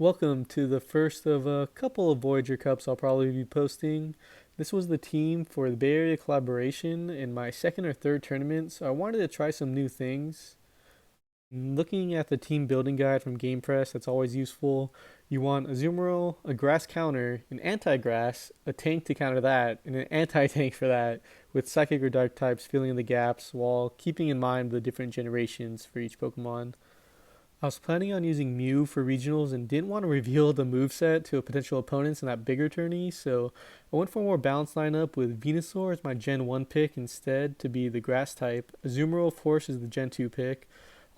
Welcome to the first of a couple of Voyager Cups I'll probably be posting. This was the team for the Bay Area collaboration in my second or third tournament, so I wanted to try some new things. Looking at the team building guide from Game Press, that's always useful. You want a Azumarill, a grass counter, an anti-grass, a tank to counter that, and an anti-tank for that, with psychic or dark types filling in the gaps while keeping in mind the different generations for each Pokemon. I was planning on using Mew for regionals and didn't want to reveal the moveset to potential opponents in that bigger tourney, so I went for a more balanced lineup with Venusaur as my Gen 1 pick instead to be the grass type, Azumarill of course is the Gen 2 pick,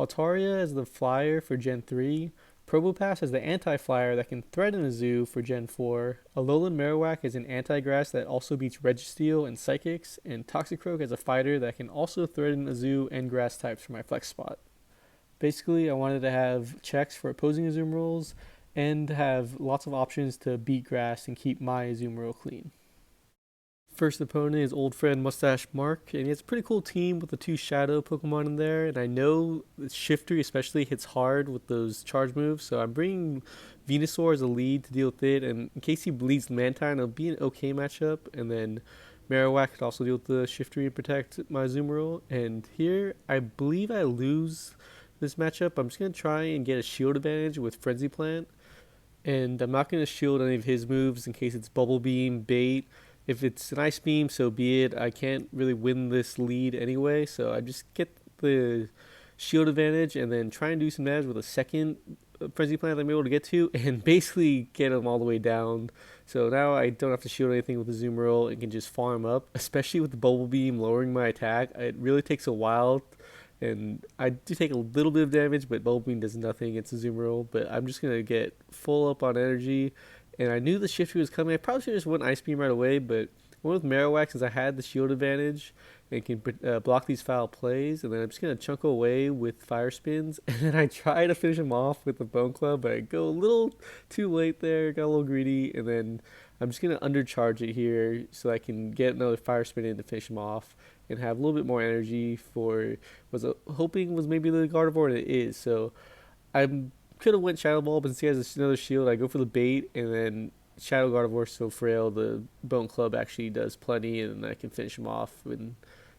Altaria as the flyer for Gen 3, Probopass as the anti-flyer that can threaten a zoo for Gen 4, Alolan Marowak as an anti-grass that also beats Registeel and Psychics, and Toxicroak as a fighter that can also threaten a zoo and grass types for my flex spot. Basically, I wanted to have checks for opposing Azumarill and have lots of options to beat grass and keep my Azumarill clean. First opponent is old friend Mustache Mark, and he has a pretty cool team with the two Shadow Pokemon in there. And I know Shiftry especially hits hard with those charge moves, so I'm bringing Venusaur as a lead to deal with it. And in case he bleeds Mantine, it'll be an okay matchup. And then Marowak could also deal with the Shiftry and protect my Azumarill. And here, I believe I lose this matchup. I'm just going to try and get a shield advantage with Frenzy Plant. And I'm not going to shield any of his moves in case it's Bubble Beam, Bait. If it's an Ice Beam, so be it. I can't really win this lead anyway, so I just get the shield advantage and then try and do some damage with a second Frenzy Plant I'm able to get to and basically get him all the way down. So now I don't have to shield anything with the Azumarill and can just farm up, especially with the Bubble Beam lowering my attack. It really takes a while and I do take a little bit of damage, but Bubble Beam does nothing against Azumarill. But I'm just going to get full up on energy. And I knew the Shiftry was coming. I probably should have just went Ice Beam right away, but I went with Marowak since I had the shield advantage and can block these foul plays. And then I'm just going to chunk away with Fire Spins. And then I try to finish him off with the Bone Club, but I go a little too late there, got a little greedy. And then I'm just going to undercharge it here so I can get another Fire Spin in to finish him off and have a little bit more energy for was hoping was maybe the Gardevoir, and it is. So I could have went Shadow Ball, but since he has another shield, I go for the bait, and then Shadow Gardevoir is so frail, the Bone Club actually does plenty, and I can finish him off and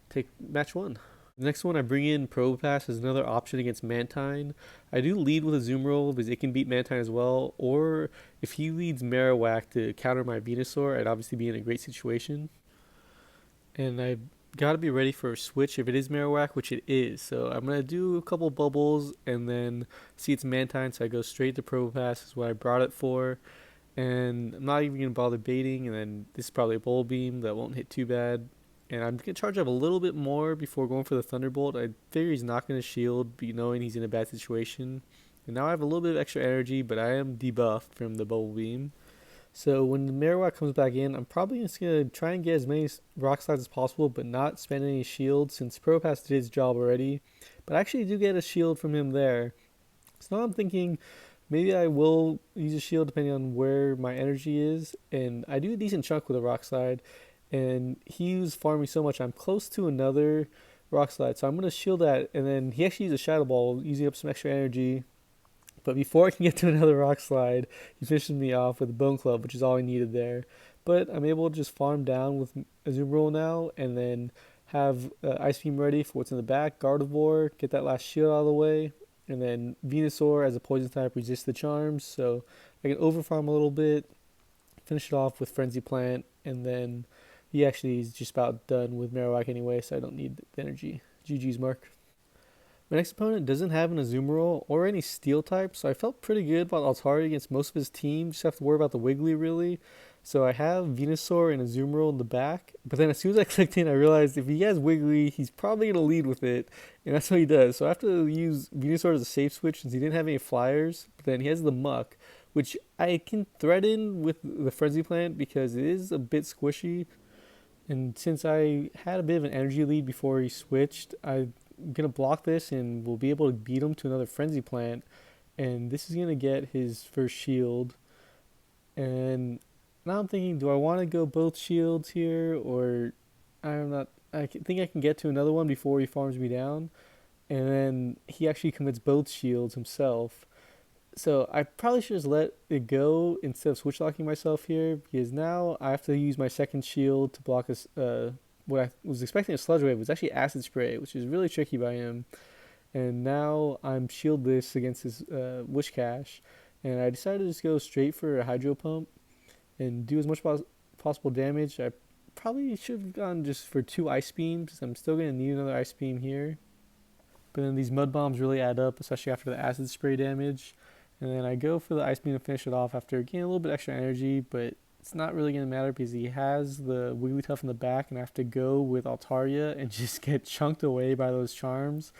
take match one. The next one, I bring in Probopass as another option against Mantine. I do lead with a Azumarill because it can beat Mantine as well, or if he leads Marowak to counter my Venusaur, I'd obviously be in a great situation. And I got to be ready for a switch if it is Marowak, which it is. So I'm going to do a couple bubbles and then see it's Mantine, so I go straight to Probopass is what I brought it for. And I'm not even going to bother baiting, and then this is probably a Bowl Beam that won't hit too bad. And I'm going to charge up a little bit more before going for the Thunderbolt. I figure he's not going to shield, knowing he's in a bad situation. And now I have a little bit of extra energy, but I am debuffed from the Bubble Beam. So when the Marowak comes back in, I'm probably just going to try and get as many rock slides as possible, but not spend any shields since Probopass did his job already. But I actually do get a shield from him there. So now I'm thinking maybe I will use a shield depending on where my energy is. And I do a decent chunk with a rock slide. And he was farming so much, I'm close to another rock slide. So I'm going to shield that. And then he actually used a Shadow Ball, using up some extra energy. But before I can get to another rock slide, he finishes me off with a Bone Club, which is all I needed there. But I'm able to just farm down with Azumarill now, and then have Ice Beam ready for what's in the back. Gardevoir, get that last shield out of the way, and then Venusaur as a poison type resists the charms, so I can overfarm a little bit, finish it off with Frenzy Plant, and then he actually is just about done with Marowak anyway, so I don't need the energy. GG's, Mark. My next opponent doesn't have an Azumarill or any Steel type, so I felt pretty good about Altaria against most of his team. Just have to worry about the Wiggly, really. So I have Venusaur and Azumarill in the back, but then as soon as I clicked in, I realized if he has Wiggly, he's probably going to lead with it, and that's what he does. So I have to use Venusaur as a safe switch since he didn't have any flyers, but then he has the Muck, which I can threaten with the Frenzy Plant because it is a bit squishy. And since I had a bit of an energy lead before he switched, I'm gonna block this and we'll be able to beat him to another Frenzy Plant. And this is gonna get his first shield. And now I'm thinking, do I want to go both shields here, or I'm not. Think I can get to another one before he farms me down, and then he actually commits both shields himself. So I probably should just let it go instead of switch locking myself here because now I have to use my second shield to block us. What I was expecting a sludge wave was actually acid spray, which is really tricky by him. And now I'm shieldless against his wish cache, and I decided to just go straight for a hydro pump and do as much possible damage. I probably should have gone just for two ice beams. I'm still gonna need another ice beam here, but then these mud bombs really add up, especially after the acid spray damage. And then I go for the ice beam to finish it off after getting a little bit extra energy, but it's not really going to matter because he has the Wigglytuff in the back, and I have to go with Altaria and just get chunked away by those charms.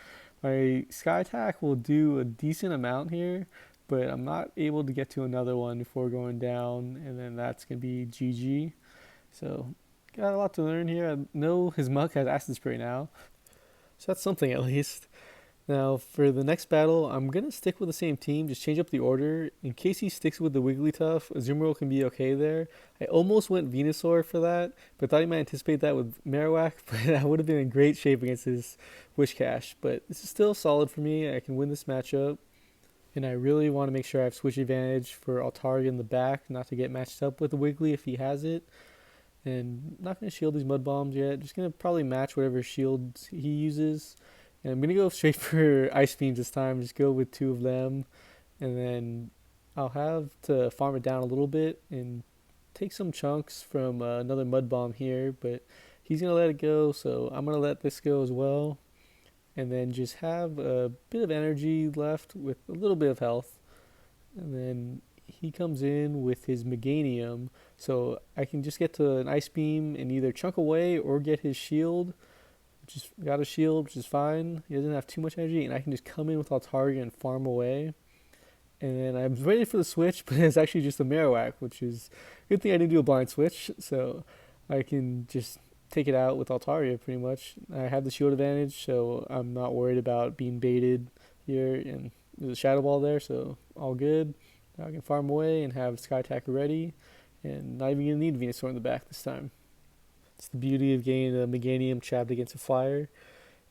My Sky Attack will do a decent amount here, but I'm not able to get to another one before going down, and then that's going to be GG. So, got a lot to learn here. I know his Muk has Acid Spray now, so that's something at least. Now, for the next battle, I'm going to stick with the same team, just change up the order. In case he sticks with the Wigglytuff, Azumarill can be okay there. I almost went Venusaur for that, but thought he might anticipate that with Marowak, but I would have been in great shape against his Wish Cache. But this is still solid for me. I can win this matchup, and I really want to make sure I have switch advantage for Altaria in the back, not to get matched up with the Wiggly if he has it. And I'm not going to shield these Mud Bombs yet, just going to probably match whatever shields he uses. And I'm going to go straight for Ice Beams this time, just go with two of them. And then I'll have to farm it down a little bit and take some chunks from another Mud Bomb here. But he's going to let it go, so I'm going to let this go as well. And then just have a bit of energy left with a little bit of health. And then he comes in with his Meganium, so I can just get to an Ice Beam and either chunk away or get his shield. Just got a shield, which is fine. He doesn't have too much energy, and I can just come in with Altaria and farm away. And then I'm ready for the switch, but it's actually just a Marowak, which is a good thing I didn't do a blind switch, so I can just take it out with Altaria pretty much. I have the shield advantage, so I'm not worried about being baited here. And there's a Shadow Ball there, so all good. Now I can farm away and have Sky Attacker ready, and not even going to need Venusaur in the back this time. It's the beauty of getting a Meganium trapped against a flyer.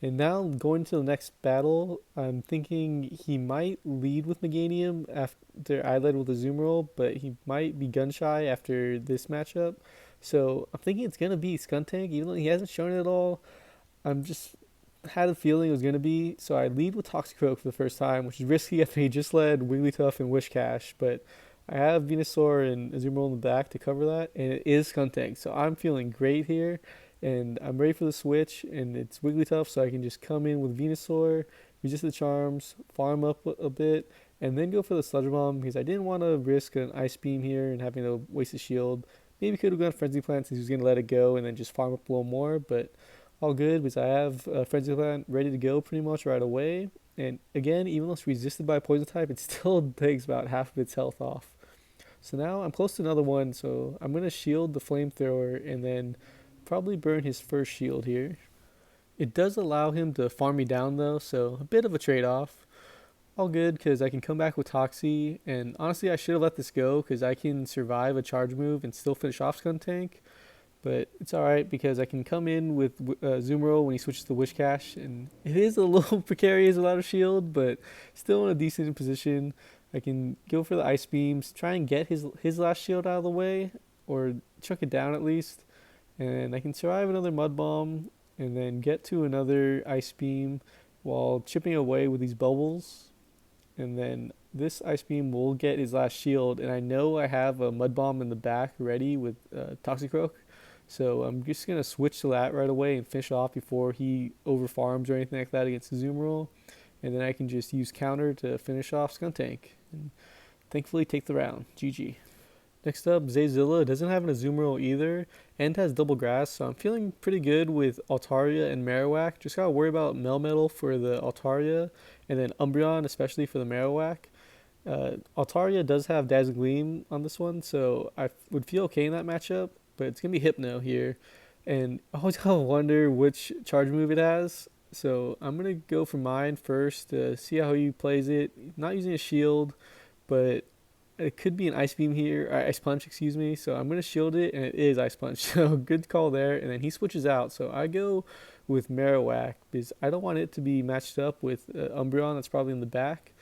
And now going to the next battle, I'm thinking he might lead with Meganium after I led with Azumarill, but he might be gun shy after this matchup. So I'm thinking it's gonna be Skuntank, even though he hasn't shown it at all. I'm just had a feeling it was gonna be, so I lead with Toxicroak for the first time, which is risky after he just led Wigglytuff and Wish Cache, but I have Venusaur and Azumarill in the back to cover that, and it is Skuntank, so I'm feeling great here, and I'm ready for the switch, and it's Wigglytuff, so I can just come in with Venusaur, resist the charms, farm up a bit, and then go for the Sludge Bomb, because I didn't want to risk an Ice Beam here and having to waste a shield. Maybe could have gone Frenzy Plant since he was going to let it go and then just farm up a little more, but all good because I have Frenzy Plant ready to go pretty much right away. And again, even though it's resisted by Poison type, it still takes about half of its health off. So now I'm close to another one, so I'm going to shield the Flamethrower and then probably burn his first shield here. It does allow him to farm me down though, so a bit of a trade-off. All good because I can come back with Toxie, and honestly I should have let this go because I can survive a charge move and still finish off Skuntank. But it's alright because I can come in with Azumarill when he switches to Wish Cache, and it is a little precarious without a shield, but still in a decent position. I can go for the Ice Beams, try and get his last shield out of the way, or chuck it down at least, and I can survive another Mud Bomb, and then get to another Ice Beam while chipping away with these bubbles. And then this Ice Beam will get his last shield, and I know I have a Mud Bomb in the back ready with Toxicroak, so I'm just going to switch to that right away and finish off before he overfarms or anything like that against Azumarill, and then I can just use counter to finish off Skuntank, and thankfully take the round. GG. Next up, Zayzilla doesn't have an Azumarill either, and has double grass, so I'm feeling pretty good with Altaria and Marowak. Just gotta worry about Melmetal for the Altaria, and then Umbreon especially for the Marowak. Altaria does have Dazzling Gleam on this one, so I would feel okay in that matchup, but it's gonna be Hypno here, and I always gotta wonder which charge move it has. So I'm gonna go for mine first to see how he plays it. Not using a shield, but it could be an Ice Beam here, or Ice Punch, excuse me. So I'm gonna shield it, and it is Ice Punch. So good call there. And then he switches out. So I go with Marowak because I don't want it to be matched up with Umbreon that's probably in the back.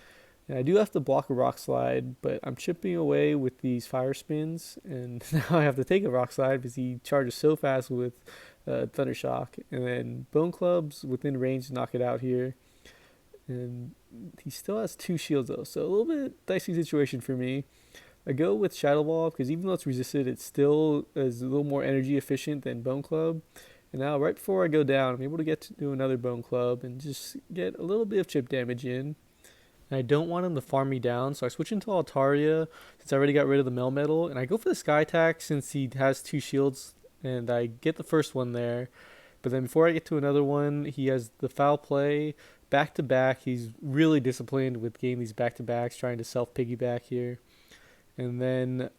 And I do have to block a rock slide, but I'm chipping away with these fire spins, and now I have to take a rock slide because he charges so fast with Thunder Shock. And then Bone Club's within range to knock it out here. And he still has two shields though, so a little bit dicey situation for me. I go with Shadow Ball because even though it's resisted, it still is a little more energy efficient than Bone Club. And now, right before I go down, I'm able to get to do another Bone Club and just get a little bit of chip damage in. And I don't want him to farm me down, so I switch into Altaria since I already got rid of the Melmetal. And I go for the Sky Attack since he has two shields, and I get the first one there. But then before I get to another one, he has the Foul Play back to back. He's really disciplined with getting these back to backs, trying to self piggyback here. And then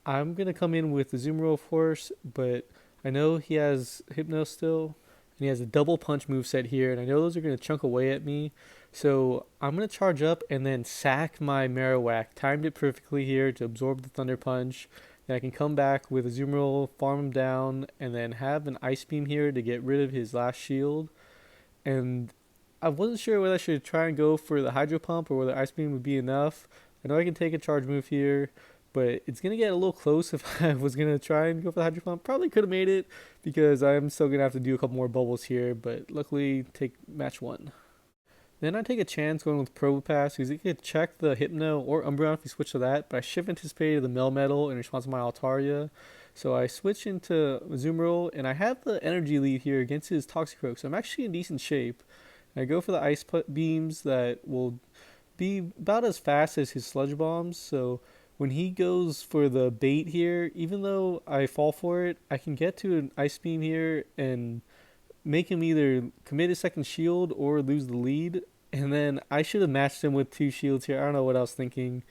I'm going to come in with the Zoom Roll, of course, but I know he has Hypno still, and he has a double punch moveset here, and I know those are going to chunk away at me. So I'm going to charge up and then sack my Marowak. Timed it perfectly here to absorb the Thunder Punch. Then I can come back with a Zoom Roll, farm him down, and then have an Ice Beam here to get rid of his last shield. And I wasn't sure whether I should try and go for the Hydro Pump or whether Ice Beam would be enough. I know I can take a charge move here, but it's going to get a little close if I was going to try and go for the Hydro Pump. Probably could have made it because I'm still going to have to do a couple more bubbles here, but luckily take match one. Then I take a chance going with Probopass because it could check the Hypno or Umbreon if we switch to that, but I should have anticipated the Melmetal in response to my Altaria. So I switch into Azumarill, and I have the energy lead here against his Toxicroak, so I'm actually in decent shape. And I go for the Ice Beams that will be about as fast as his Sludge Bombs, so when he goes for the bait here, even though I fall for it, I can get to an Ice Beam here and make him either commit his second shield or lose the lead. And then I should have matched him with two shields here. I don't know what I was thinking.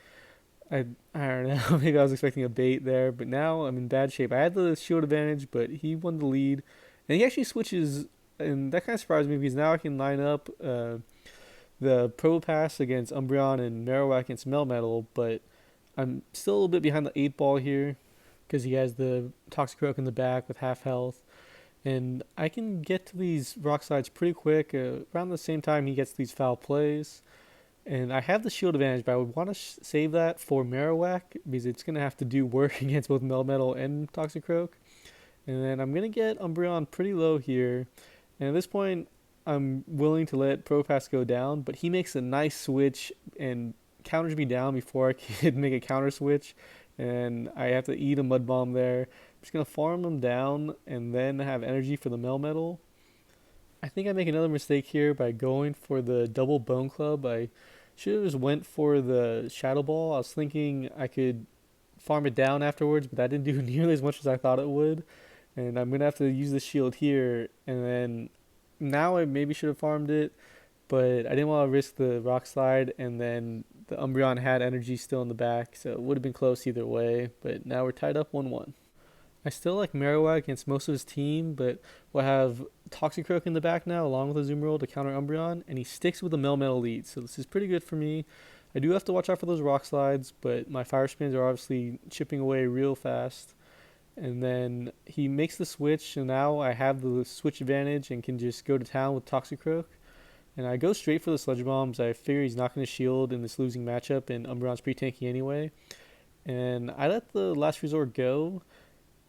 I don't know. Maybe I was expecting a bait there, but now I'm in bad shape. I had the shield advantage, but he won the lead. And he actually switches, and that kind of surprised me because now I can line up the Probopass against Umbreon and Marowak against Melmetal, but I'm still a little bit behind the 8-ball here because he has the Toxicroak in the back with half health. And I can get to these rock slides pretty quick around the same time he gets these foul plays. And I have the shield advantage, but I would want to save that for Marowak because it's going to have to do work against both Melmetal and Toxicroak. And then I'm going to get Umbreon pretty low here. And at this point, I'm willing to let Probopass go down, but he makes a nice switch and counters me down before I could make a counter switch. And I have to eat a Mud Bomb there. I'm just going to farm them down and then have energy for the Melmetal. I think I make another mistake here by going for the double Bone Club. I should have just went for the Shadow Ball. I was thinking I could farm it down afterwards, but that didn't do nearly as much as I thought it would. And I'm going to have to use the shield here. And then now I maybe should have farmed it, but I didn't want to risk the rock slide. And then the Umbreon had energy still in the back, so it would have been close either way. But now we're tied up 1-1. I still like Marowak against most of his team, but we'll have Toxicroak in the back now, along with Azumarill to counter Umbreon, and he sticks with the Melmetal lead, so this is pretty good for me. I do have to watch out for those rock slides, but my fire spins are obviously chipping away real fast. And then he makes the switch, and now I have the switch advantage and can just go to town with Toxicroak. And I go straight for the Sludge Bombs. I figure he's not going to shield in this losing matchup, and Umbreon's pretty tanky anyway. And I let the Last Resort go,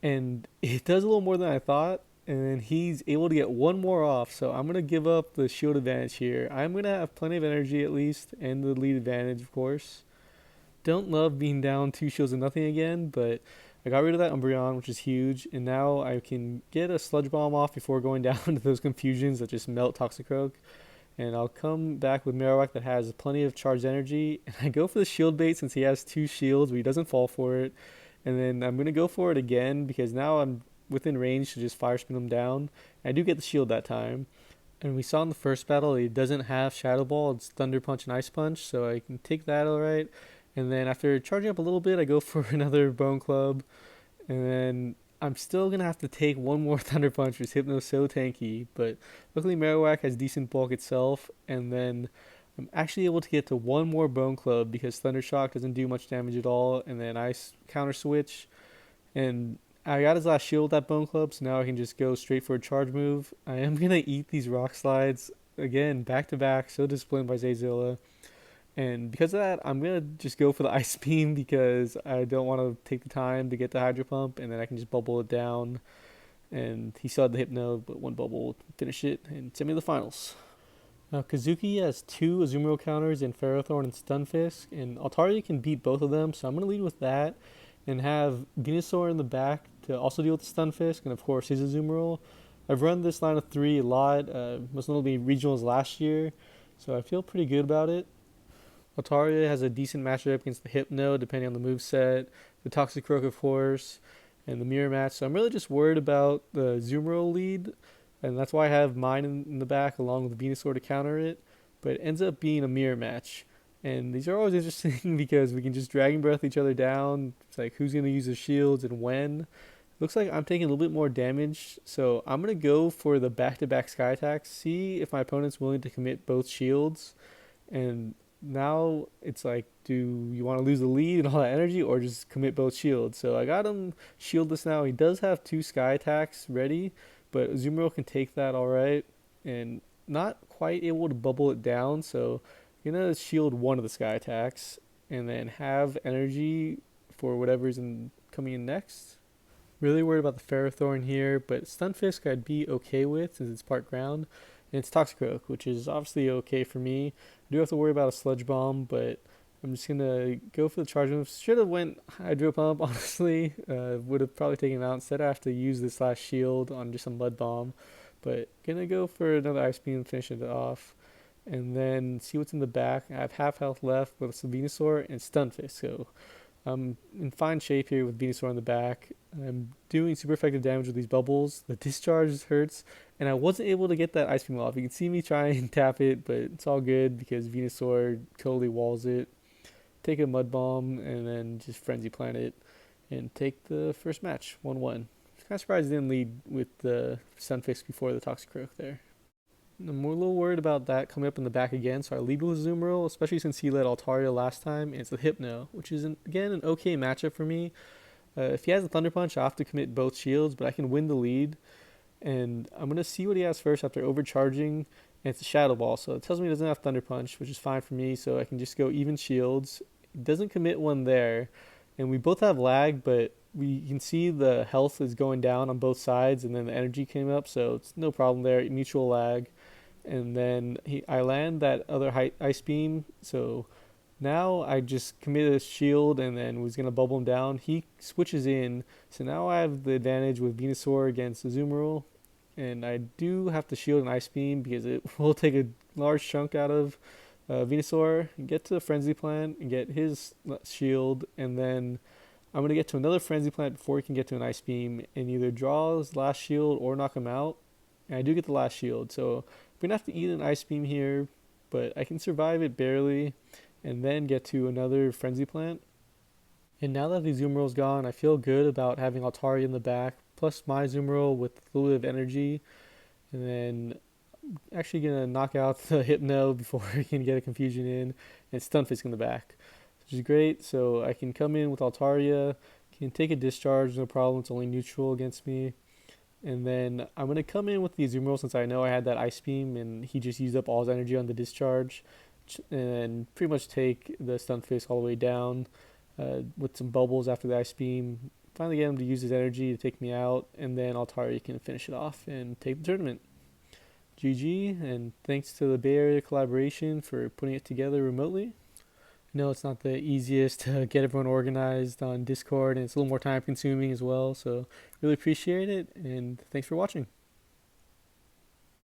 and it does a little more than I thought. And then he's able to get one more off, so I'm going to give up the shield advantage here. I'm going to have plenty of energy at least, and the lead advantage, of course. Don't love being down 2 shields and nothing again, but I got rid of that Umbreon, which is huge, and now I can get a Sludge Bomb off before going down to those confusions that just melt Toxicroak. And I'll come back with Marowak that has plenty of charged energy. And I go for the shield bait since he has 2 shields, but he doesn't fall for it. And then I'm going to go for it again because now I'm within range to just fire spin him down. I do get the shield that time. And we saw in the first battle he doesn't have Shadow Ball. It's Thunder Punch and Ice Punch, so I can take that alright. And then after charging up a little bit, I go for another Bone Club. And then I'm still going to have to take one more Thunder Punch because Hypno's so tanky. But luckily Marowak has decent bulk itself. And then I'm actually able to get to one more Bone Club because Thunder Shock doesn't do much damage at all. And then I counter switch. And I got his last shield with that Bone Club, so now I can just go straight for a charge move. I am going to eat these rock slides. Again, back to back, so disciplined by Zayzilla. And because of that, I'm gonna just go for the ice beam because I don't want to take the time to get the hydro pump, and then I can just bubble it down. And he still had the hypno, but one bubble will finish it and send me to the finals. Now Kazuki has two Azumarill counters in Ferrothorn and Stunfisk, and Altaria can beat both of them, so I'm gonna lead with that and have Venusaur in the back to also deal with the Stunfisk, and of course his Azumarill. I've run this line of three a lot, most notably regionals last year, so I feel pretty good about it. Altaria has a decent matchup against the Hypno, depending on the move set, the Toxicroak, of course, and the Mirror match. So I'm really just worried about the Azumarill lead, and that's why I have mine in the back along with Venusaur to counter it. But it ends up being a Mirror match. And these are always interesting because we can just Dragon Breath each other down. It's like who's going to use the shields and when. Looks like I'm taking a little bit more damage, so I'm going to go for the back-to-back Sky attacks, see if my opponent's willing to commit both shields, and now it's like, do you want to lose the lead and all that energy or just commit both shields? So I got him shieldless now. He does have two Sky attacks ready, but Azumarill can take that all right, and not quite able to bubble it down, so I'm going to shield one of the Sky attacks and then have energy for whatever's coming in next. Really worried about the Ferrothorn here, but Stunfisk I'd be okay with since it's part ground. And it's Toxicroak, which is obviously okay for me. I do have to worry about a Sludge Bomb, but I'm just going to go for the charge move. Should have went Hydro Pump, honestly. Would have probably taken it out. Instead I have to use this last shield on just a Mud Bomb. But going to go for another Ice Beam and finish it off. And then see what's in the back. I have half health left with Venusaur and Stunfisk, so I'm in fine shape here with Venusaur on the back. I'm doing super effective damage with these bubbles. The discharge hurts, and I wasn't able to get that Ice Beam off. You can see me try and tap it, but it's all good because Venusaur totally walls it. Take a Mud Bomb, and then just Frenzy Plant it, and take the first match, 1-1. Kind of surprised I didn't lead with the Sunfisk before the Toxicroak there. I'm a little worried about that coming up in the back again, so I lead with Azumarill, especially since he led Altaria last time, and it's the Hypno, which is, again, an okay matchup for me. If he has a Thunder Punch, I have to commit both shields, but I can win the lead, and I'm going to see what he has first after overcharging, and it's a Shadow Ball, so it tells me he doesn't have Thunder Punch, which is fine for me, so I can just go even shields. He doesn't commit one there, and we both have lag, but we can see the health is going down on both sides, and then the energy came up, so it's no problem there, mutual lag. And then I land that other Ice Beam, so now I just committed a shield and then was going to bubble him down. He switches in, so now I have the advantage with Venusaur against Azumarill, and I do have to shield an Ice Beam because it will take a large chunk out of Venusaur, get to the Frenzy Plant, and get his shield, and then I'm going to get to another Frenzy Plant before he can get to an Ice Beam, and either draw his last shield or knock him out. And I do get the last shield, so I'm going to have to eat an Ice Beam here, but I can survive it barely, and then get to another Frenzy Plant. And now that the Azumarill is gone, I feel good about having Altaria in the back, plus my Azumarill with a little bit of energy, and then actually going to knock out the Hypno before he can get a Confusion in, and Stunfisk in the back, which is great. So I can come in with Altaria, can take a discharge, no problem, it's only neutral against me. And then I'm going to come in with the Azumarill since I know I had that Ice Beam and he just used up all his energy on the discharge, and pretty much take the Stunfisk all the way down with some bubbles after the Ice Beam. Finally get him to use his energy to take me out, and then Altaria can finish it off and take the tournament. GG, and thanks to the Bay Area collaboration for putting it together remotely. No, it's not the easiest to get everyone organized on Discord, and it's a little more time consuming as well, so really appreciate it, and thanks for watching.